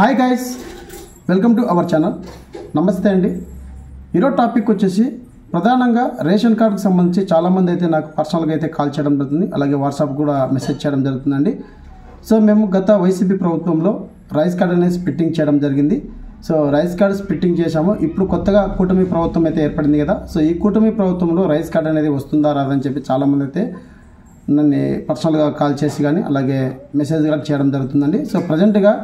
Hi guys, welcome to our channel. నమస్తే అండి. ఈరోజు టాపిక్ వచ్చేసి ప్రధానంగా రేషన్ కార్డుకి సంబంధించి చాలామంది అయితే నాకు పర్సనల్గా అయితే కాల్ చేయడం జరుగుతుంది, అలాగే వాట్సాప్ కూడా మెసేజ్ చేయడం జరుగుతుందండి. సో మేము గత వైసీపీ ప్రభుత్వంలో రైస్ కార్డ్ అనేది స్ప్లిట్టింగ్ చేయడం జరిగింది. సో రైస్ కార్డ్ స్ప్లిట్టింగ్ చేశాము. ఇప్పుడు కొత్తగా కూటమి ప్రభుత్వం అయితే ఏర్పడింది కదా. సో ఈ కూటమి ప్రభుత్వంలో రైస్ కార్డ్ అనేది వస్తుందా రాదని చెప్పి చాలామంది అయితే నన్ను పర్సనల్గా కాల్ చేసి కానీ అలాగే మెసేజ్ కానీ చేయడం జరుగుతుందండి. సో ప్రజెంట్గా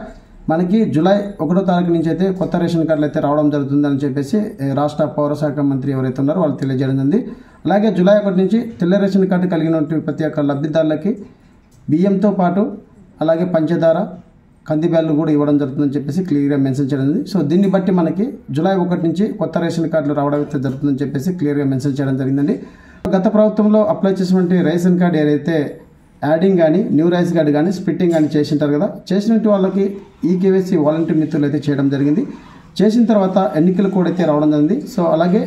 మనకి జూలై 1వ తారీఖు నుంచి అయితే కొత్త రేషన్ కార్డులు అయితే రావడం జరుగుతుందని చెప్పేసి రాష్ట్ర పౌరశాఖ మంత్రి ఎవరైతే ఉన్నారో వాళ్ళు తెలియజేయడం జరిగింది. అలాగే జూలై 1 నుంచి తెల్ల రేషన్ కార్డు కలిగినటువంటి ప్రతి ఒక్క లబ్ధిదారులకి బియ్యంతో పాటు అలాగే పంచదార, కంది బ్యాళ్ళు కూడా ఇవ్వడం జరుగుతుందని చెప్పేసి క్లియర్గా మెన్షన్ చేయడం జరిగింది. సో దీన్ని బట్టి మనకి జూలై 1 నుంచి కొత్త రేషన్ కార్డులు రావడం అయితే జరుగుతుందని చెప్పేసి క్లియర్గా మెన్షన్ చేయడం జరిగిందండి. గత ప్రభుత్వంలో అప్లై చేసినటువంటి రేషన్ కార్డు ఏదైతే యాడింగ్ కానీ న్యూ రైస్ కార్డు కానీ స్ప్లిట్టింగ్ కానీ చేసింటారు కదా, చేసినట్టు వాళ్ళకి ఈకేవైసీ వాలంటీర్ మిత్రులు అయితే చేయడం జరిగింది. చేసిన తర్వాత ఎన్నికల కోడ్ అయితే రావడం జరిగింది. సో అలాగే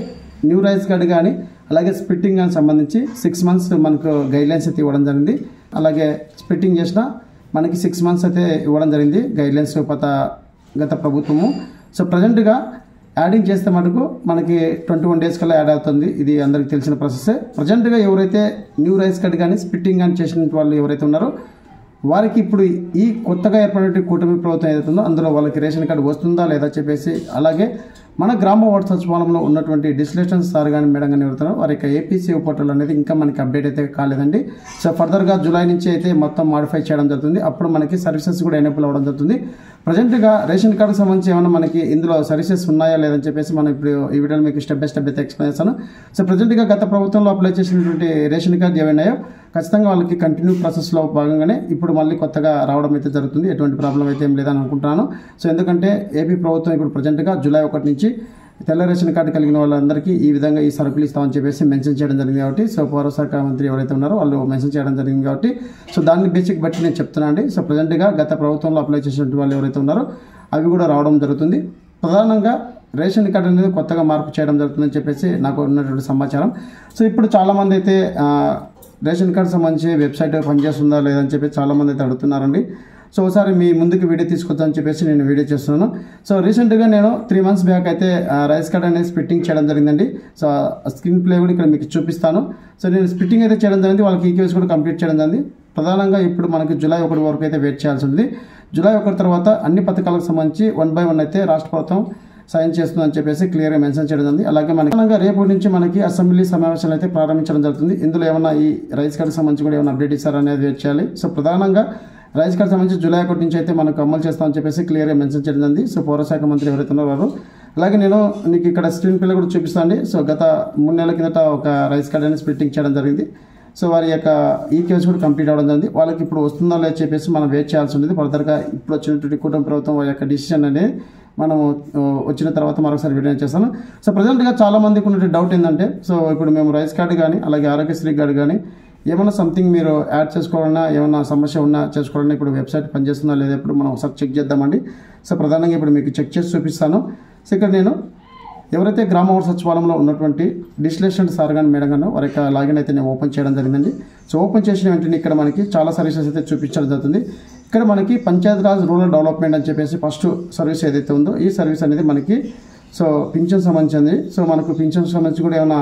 న్యూ రైస్ కార్డు కానీ అలాగే స్ప్లిట్టింగ్ కానీ సంబంధించి 6 months మనకు గైడ్లైన్స్ అయితే ఇవ్వడం జరిగింది. అలాగే స్ప్లిట్టింగ్ చేసిన మనకి 6 months అయితే ఇవ్వడం జరిగింది గైడ్లైన్స్ గత ప్రభుత్వము. సో ప్రజెంట్గా యాడింగ్ చేస్తే మటుకు మనకి 21 days కల్లా యాడ్ అవుతుంది. ఇది అందరికీ తెలిసిన ప్రాసెస్. ప్రజెంట్గా ఎవరైతే న్యూ రైస్ కార్డ్ కానీ స్ప్లిట్టింగ్ కానీ చేసిన వాళ్ళు ఎవరైతే ఉన్నారో వారికి ఇప్పుడు ఈ కొత్తగా ఏర్పడిన కూటమి ప్రభుత్వం ఏదైతుందో అందులో వాళ్ళకి రేషన్ కార్డు వస్తుందా లేదా చెప్పేసి, అలాగే మన గ్రామ వార్డు సచివాలయంలో ఉన్నటువంటి డిస్లేషన్ సార్ కానీ మేడం కానీ ఎవరుతున్నారో వారి యొక్క ఏపీసీ పోర్టల్ అనేది ఇంకా మనకి అప్డేట్ అయితే కాలేదండి. సో ఫర్దర్గా జూలై నుంచి అయితే మొత్తం మాడిఫై చేయడం జరుగుతుంది. అప్పుడు మనకి సర్వీసెస్ కూడా ఎనేబుల్ అవ్వడం జరుగుతుంది. ప్రజెంట్గా రేషన్ కార్డుకి సంబంధించి ఏమైనా మనకి ఇందులో సర్వీసెస్ ఉన్నాయా లేదని చెప్పేసి మనం ఇప్పుడు ఈ వీడియోలో మీకు స్టెప్ బై స్టెప్ అయితే ఎక్స్ప్లెయిన్ చేస్తాను. సో ప్రజెంట్గా గత ప్రభుత్వంలో అప్లై చేసినటువంటి రేషన్ కార్డు ఏమైనాయో ఖచ్చితంగా వాళ్ళకి కంటిన్యూ ప్రాసెస్లో భాగంగానే ఇప్పుడు మళ్ళీ కొత్తగా రావడం అయితే జరుగుతుంది. ఎటువంటి ప్రాబ్లం అయితే ఏం లేదని అనుకుంటున్నాను. సో ఎందుకంటే ఏపీ ప్రభుత్వం ఇప్పుడు ప్రజెంట్గా జూలై 1 నుంచి తెల్ల రేషన్ కార్డు కలిగిన వాళ్ళందరికీ ఈ విధంగా ఈ సరుకులు ఇస్తామని చెప్పేసి మెన్షన్ చేయడం జరిగింది కాబట్టి, సో పౌరశాఖ మంత్రి ఎవరైతే ఉన్నారో వాళ్ళు మెన్షన్ చేయడం జరిగింది కాబట్టి, సో దాన్ని బేసిక్ బట్టి నేను చెప్తున్నాను అండి. సో ప్రజెంట్గా గత ప్రభుత్వంలో అప్లై చేసినటువంటి వాళ్ళు ఎవరైతే ఉన్నారో అవి కూడా రావడం జరుగుతుంది. ప్రధానంగా రేషన్ కార్డు అనేది కొత్తగా మార్పు చేయడం జరుగుతుందని చెప్పేసి నాకు ఉన్నటువంటి సమాచారం. సో ఇప్పుడు చాలామంది అయితే రేషన్ కార్డు సంబంధించి వెబ్సైట్ పనిచేస్తుందా లేదని చెప్పి చాలామంది అయితే అడుగుతున్నారండి. సో ఒకసారి మీ ముందుకు వీడియో తీసుకొద్దామని చెప్పేసి నేను వీడియో చేస్తున్నాను. సో రీసెంట్గా నేను 3 months బ్యాక్ అయితే రైస్ కార్డ్ అనేది స్ప్లిట్టింగ్ చేయడం జరిగిందండి. సో స్క్రీన్ ప్లే కూడా ఇక్కడ మీకు చూపిస్తాను. సో నేను స్ప్లిట్టింగ్ అయితే చేయడం జరిగింది, వాళ్ళకి ఈకేవైసీ కూడా కంప్లీట్ చేయడం జరిగింది. ప్రధానంగా ఇప్పుడు మనకి జూలై 1 వరకు అయితే వెయిట్ చేయాల్సి ఉంది. జూలై 1 తర్వాత అన్ని పథకాలకు సంబంధించి 1 by 1 అయితే రాష్ట్ర ప్రభుత్వం సైన్ చేస్తుందని చెప్పేసి క్లియర్గా మెన్షన్ చేయడం జరిగింది. అలాగే మనకి రేపు నుంచి మనకి అసెంబ్లీ సమావేశాలు అయితే ప్రారంభించడం జరుగుతుంది. ఇందులో ఏమైనా ఈ రైస్ కార్డు సంబంధించి కూడా ఏమైనా అప్డేట్ ఇస్తారనేది వెయిట్ చేయాలి. సో ప్రధానంగా రైస్ కార్డు సంబంధించి జూలై 1 నుంచి అయితే మనకు అమలు చేస్తామని చెప్పేసి క్లియర్గా మెన్షన్ చేయడం జరిగింది. సో పౌరశాఖ మంత్రి ఎవరైతే ఉన్నారో అలాగే నేను నీకు ఇక్కడ స్క్రీన్ ప్లే కూడా చూపిస్తాను. సో గత 3 నెలల కిందట ఒక రైస్ కార్డ్ అనేది స్ప్లిట్టింగ్ చేయడం జరిగింది. సో వారి యొక్క ఈకేవైసీ కూడా కంప్లీట్ అవ్వడం జరిగింది. వాళ్ళకి ఇప్పుడు వస్తుందా లేదా చెప్పేసి మనం వెయిట్ చేయాల్సి ఉంటుంది. ఫర్దర్గా ఇప్పుడు వచ్చినటువంటి కూటమి ప్రభుత్వం వారి యొక్క డిసిషన్ అనేది మనం వచ్చిన తర్వాత మరొకసారి వీడియో చేస్తాను. సో ప్రజెంట్గా చాలా మందికి ఉన్నటువంటి డౌట్ ఏంటంటే, సో ఇప్పుడు మేము రైస్ కార్డు కానీ అలాగే ఆరోగ్యశ్రీ కార్డు కానీ ఏమైనా సంథింగ్ మీరు యాడ్ చేసుకోవాలన్నా ఏమైనా సమస్య ఉన్నా చేసుకోవాలన్నా ఇప్పుడు వెబ్సైట్ పనిచేస్తుందా లేదా ఇప్పుడు మనం ఒకసారి చెక్ చేద్దామండి. సో ప్రధానంగా ఇప్పుడు మీకు చెక్ చేసి చూపిస్తాను. సో ఇక్కడ నేను ఎవరైతే గ్రామ వార్డు సచివాలయంలో ఉన్నటువంటి డిస్లేషన్ సార్ కానీ మేడం గాను వారి యొక్క లాగిన్ అయితే నేను ఓపెన్ చేయడం జరిగిందండి. సో ఓపెన్ చేసిన వెంటనే ఇక్కడ మనకి చాలా సర్వీసెస్ అయితే చూపించడం జరుగుతుంది. ఇక్కడ మనకి పంచాయతీరాజ్ రూరల్ డెవలప్మెంట్ అని చెప్పేసి ఫస్ట్ సర్వీస్ ఏదైతే ఉందో ఈ సర్వీస్ అనేది మనకి సో పింఛన్ సంబంధించింది. సో మనకు పింఛన్ సంబంధించి కూడా ఏమైనా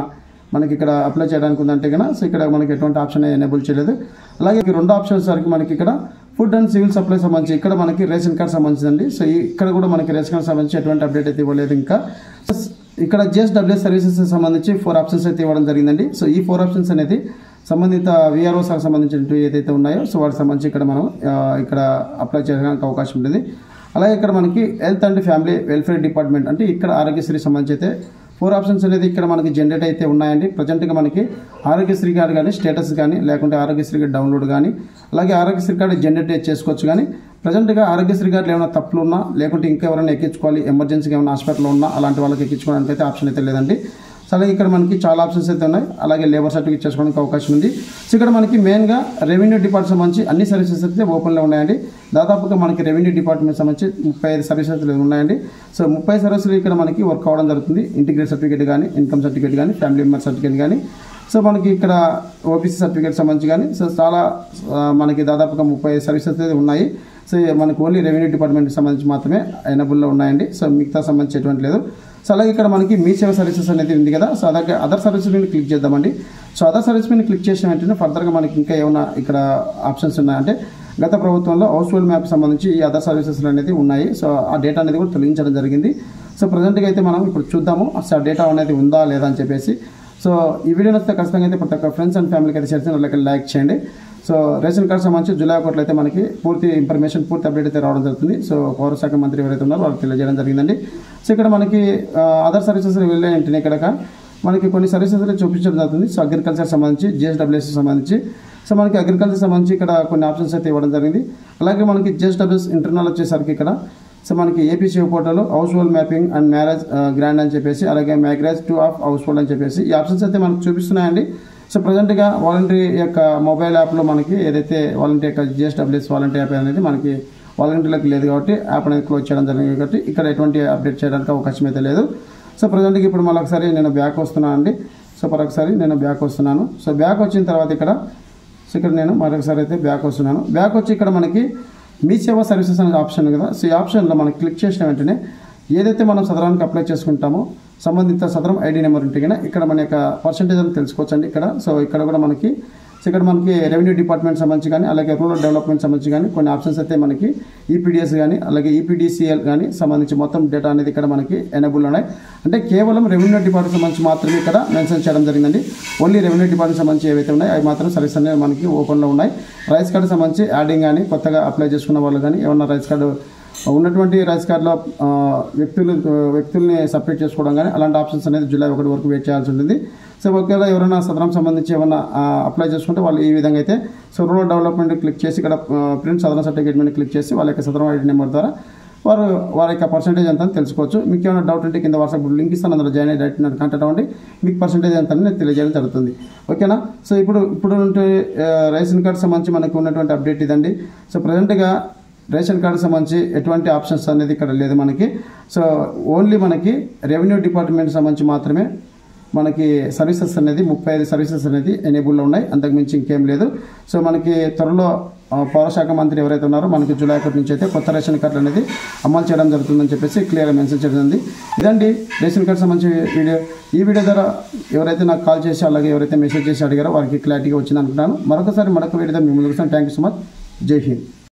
మనకి ఇక్కడ అప్లై చేయడానికి ఉందంటే కనుక సో ఇక్కడ మనకి ఎటువంటి ఆప్షన్ ఎనేబుల్ చేయలేదు. అలాగే 2 ఆప్షన్స్ వరకు మనకి ఇక్కడ ఫుడ్ అండ్ సివిల్ సప్లై సంబంధించి ఇక్కడ మనకి రేషన్ కార్డ్ సంబంధించిందండి. సో ఇక్కడ కూడా మనకి రేషన్ కార్డ్ సంబంధించి ఎటువంటి అప్డేట్ అయితే ఇవ్వలేదు. ఇంకా ఇక్కడ జిఎస్డబ్ల్యూఎస్ సర్వీసెస్ సంబంధించి 4 ఆప్షన్స్ అయితే ఇవ్వడం జరిగిందండి. సో ఈ 4 ఆప్షన్స్ అనేది సంబంధిత విఆర్ఓ సార్ సంబంధించినవి ఏదైతే ఉన్నాయో సో వాటికి సంబంధించి ఇక్కడ మనం ఇక్కడ అప్లై చేయడానికి అవకాశం ఉంటుంది. అలాగే ఇక్కడ మనకి health and family welfare department అంటే ఇక్కడ ఆరోగ్యశ్రీ సంబంధించి అయితే 4 ఆప్షన్స్ అనేది ఇక్కడ మనకి జనరేట్ అయితే ఉన్నాయండి. ప్రజెంట్గా మనకి ఆరోగ్యశ్రీ కార్డు కానీ స్టేటస్ కానీ లేకుంటే ఆరోగ్యశ్రీ కార్డు డౌన్లోడ్ కానీ అలాగే ఆరోగ్యశ్రీ కార్డు జనరేట్ చేసుకోవచ్చు. కానీ ప్రజెంట్గా ఆరోగ్యశ్రీ కార్డులు ఏమైనా తప్పులు ఉన్నా లేకుంటే ఇంకెవరైనా ఎక్కించుకోవాలి ఎమర్జెన్సీగా ఏమైనా హాస్పిటల్లో ఉన్నా అలాంటి వాళ్ళకి ఎక్కించుకోవడానికి అయితే ఆప్షన్ అయితే లేదండి. సో అలాగే ఇక్కడ మనకి చాలా ఆప్షన్స్ అయితే ఉన్నాయి. అలాగే లేబర్ సర్టిఫికేట్ చేసుకోవడానికి అవకాశం ఉంది. సో ఇక్కడ మనకి మెయిన్గా రెవెన్యూ డిపార్ట్మెంట్ సంబంధించి అన్ని సర్వీసెస్ అయితే ఓపెన్లో ఉన్నాయండి. దాదాపుగా మనకి రెవెన్యూ డిపార్ట్మెంట్ సంబంధించి 35 సర్వీసెస్ ఉన్నాయండి. సో 30 సర్వీసులు ఇక్కడ మనకి వర్క్ అవ్వడం జరుగుతుంది. ఇంటిగ్రేట్ సర్టిఫికేట్ కానీ ఇన్కమ్ సర్టిఫికేట్ కానీ ఫ్యామిలీ మెంబర్ సర్టిఫికేట్ కానీ సో మనకి ఇక్కడ ఓబీసీ సర్టిఫికేట్ సంబంధించి కానీ సో చాలా మనకి దాదాపుగా 30 సర్వీసెస్ అయితే ఉన్నాయి. సో మనకు ఓన్లీ రెవెన్యూ డిపార్ట్మెంట్కి సంబంధించి మాత్రమే ఎనబుల్లో ఉన్నాయండి. సో మిగతా సంబంధించి ఎటువంటి లేదు. సో అలాగే ఇక్కడ మనకి మీ సేవ సర్వీసెస్ అనేది ఉంది కదా. సో అలాగే అదర్ సర్వీసెస్ మీద క్లిక్ చేద్దామండి. సో అదర్ సర్వీస్ మీద క్లిక్ చేసిన వెంటనే ఫర్దర్గా మనకి ఇంకా ఏమైనా ఇక్కడ ఆప్షన్స్ ఉన్నాయంటే గత ప్రభుత్వంలో హౌస్ హోల్డ్ మ్యాప్ సంబంధించి ఈ అదర్ సర్వీసెస్ అనేది ఉన్నాయి. సో ఆ డేటా అనేది కూడా తొలగించడం జరిగింది. సో ప్రజెంట్గా అయితే మనం ఇప్పుడు చూద్దాము అసలు ఆ డేటా అనేది ఉందా లేదా అని చెప్పేసి. సో ఈ వీడియో నచ్చితే ఖచ్చితంగా అయితే ప్రతి ఒక్క ఫ్రెండ్స్ అండ్ ఫ్యామిలీకి అయితే షేర్ చేయండి, అలాగే లైక్ చేయండి. సో రేషన్ కార్డు సంబంధించి జూలై 1 అయితే మనకి పూర్తి ఇన్ఫర్మేషన్ పూర్తి అప్డేట్ అయితే రావడం జరుగుతుంది. సో పౌర శాఖ మంత్రి ఎవరైతే ఉన్నారో వాళ్ళకి తెలియజేయడం జరిగిందండి. సో ఇక్కడ మనకి అదర్ సర్వీసెస్ వెళ్ళే వెంటనే ఇక్కడ మనకి కొన్ని సర్వీసెస్ చూపించడం జరుగుతుంది. సో అగ్రికల్చర్ సంబంధించి, జిఎస్డబ్ల్యూఎస్ సంబంధించి, సో మనకి అగ్రికల్చర్ సంబంధించి ఇక్కడ కొన్ని ఆప్షన్స్ అయితే ఇవ్వడం జరిగింది. అలాగే మనకి జిఎస్డబ్ల్యూఎస్ ఇంటర్నల్ వచ్చేసరికి ఇక్కడ సో మనకి APC portal house hold mapping and marriage grand అని చెప్పేసి, అలాగే మ్యాగ్రేజ్ టు ఆఫ్ హౌస్ హోల్డ్ అని చెప్పేసి ఈ ఆప్షన్స్ అయితే మనకు చూపిస్తున్నాయండి. సో ప్రజెంట్గా వాలంటరీ యొక్క మొబైల్ యాప్లో మనకి ఏదైతే వాలంటరీ యొక్క జిఎస్డబ్ల్యూఎస్ వాలంటరీ యాప్ అనేది మనకి వాలంటీర్లకు లేదు కాబట్టి యాప్ అనేది క్లోజ్ చేయడం జరిగింది కాబట్టి ఇక్కడ ఎటువంటి అప్డేట్ చేయడానికి అవకాశం అయితే లేదు. సో ప్రజెంట్గా ఇప్పుడు మరొకసారి నేను బ్యాక్ వస్తున్నాను అండి. సో మరొకసారి నేను బ్యాక్ వస్తున్నాను. సో బ్యాక్ వచ్చిన తర్వాత ఇక్కడ నేను మరొకసారి అయితే బ్యాక్ వస్తున్నాను. బ్యాక్ వచ్చి ఇక్కడ మనకి మీ సేవా సర్వీసెస్ అనే ఆప్షన్ కదా. సో ఈ ఆప్షన్లో మనం క్లిక్ చేసిన వెంటనే ఏదైతే మనం సదరానికి అప్లై చేసుకుంటామో సంబంధిత సదరం ఐడి నెంబర్ ఉంటే కన్నా ఇక్కడ మన యొక్క పర్సంటేజ్ అని తెలుసుకోవచ్చండి ఇక్కడ. సో ఇక్కడ కూడా మనకి రెవెన్యూ డిపార్ట్మెంట్ సంబంధించి కానీ, అలాగే రూరల్ డెవలప్మెంట్ సంబంధించి కానీ కొన్ని ఆప్షన్స్ అయితే మనకి ఈపీడిఎస్ కానీ, అలాగే ఈపీడీసీఎల్ కానీ సంబంధించి మొత్తం డేటా అనేది ఇక్కడ మనకి ఎనేబుల్ ఉన్నాయి. అంటే కేవలం రెవెన్యూ డిపార్ట్మెంట్ సంబంధించి మాత్రమే ఇక్కడ మెన్షన్ చేయడం జరిగిందండి. ఓన్లీ రెవెన్యూ డిపార్ట్మెంట్ సంబంధించి ఏవైతే ఉన్నాయో అవి మాత్రం సర్వీస్ అనేవి మనకి ఓపెన్లో ఉన్నాయి. రైస్ కార్డు సంబంధించి యాడింగ్ కానీ, కొత్తగా అప్లై చేసుకున్న వాళ్ళు కానీ, ఏమన్నా రైస్ కార్డు ఉన్నటువంటి రైస్ కార్డులో వ్యక్తుల్ని సపరేట్ చేసుకోవడం కానీ అలాంటి ఆప్షన్స్ అనేది జూలై 1 వరకు వెయిట్ చేయాల్సి ఉంటుంది. సో ఒకవేళ ఎవరైనా సదరం సంబంధించి ఏమైనా అప్లై చేసుకుంటే వాళ్ళు ఈ విధంగా అయితే సో రూరల్ డెవలప్మెంట్ క్లిక్ చేసి ఇక్కడ ప్రింట్ సదరం సర్టిఫికేట్ మీద క్లిక్ చేసి వాళ్ళ యొక్క సదరం ఐడి నెంబర్ ద్వారా వారి యొక్క పర్సెంటేజ్ ఎంత అని తెలుసుకోవచ్చు. మీకు ఏమైనా డౌట్ ఉంటే కింద వాట్సాప్ లింక్ ఇస్తాను, అందులో జాయిన్ అయ్యి డైరెక్ట్ నన్ను కాంటాక్ట్ అవ్వండి. మీకు పర్సెంటేజ్ ఎంత అని నేను తెలియజేయడం జరుగుతుంది. ఓకేనా. సో ఇప్పుడు రేషన్ కార్డు సంబంధించి మనకు ఉన్నటువంటి అప్డేట్ ఇదండి. సో ప్రజెంట్గా రేషన్ కార్డు సంబంధించి ఎటువంటి ఆప్షన్స్ అనేది ఇక్కడ లేదు మనకి. సో ఓన్లీ మనకి రెవెన్యూ డిపార్ట్మెంట్ సంబంధించి మాత్రమే మనకి సర్వీసెస్ అనేది 35 సర్వీసెస్ అనేది ఎనేబుల్లో ఉన్నాయి, అంతకుమించి ఇంకేం లేదు. సో మనకి త్వరలో పౌరశాఖ మంత్రి ఎవరైతే ఉన్నారో మనకి జూలై 1 నుంచి అయితే కొత్త రేషన్ కార్డులు అనేది అమలు చేయడం జరుగుతుందని చెప్పేసి క్లియర్గా మెన్షన్ చేయడం. ఇదండి రేషన్ కార్డు సంబంధించి వీడియో. ఈ వీడియో ద్వారా ఎవరైతే నాకు కాల్ చేసి అలాగే ఎవరైతే మెసేజ్ చేసి అడిగారో వారికి క్లారిటీగా వచ్చింది అనుకుంటున్నాను. మరొక వీడియో మిమ్మల్ని చూస్తాను. Thank you so much. జై హింద్.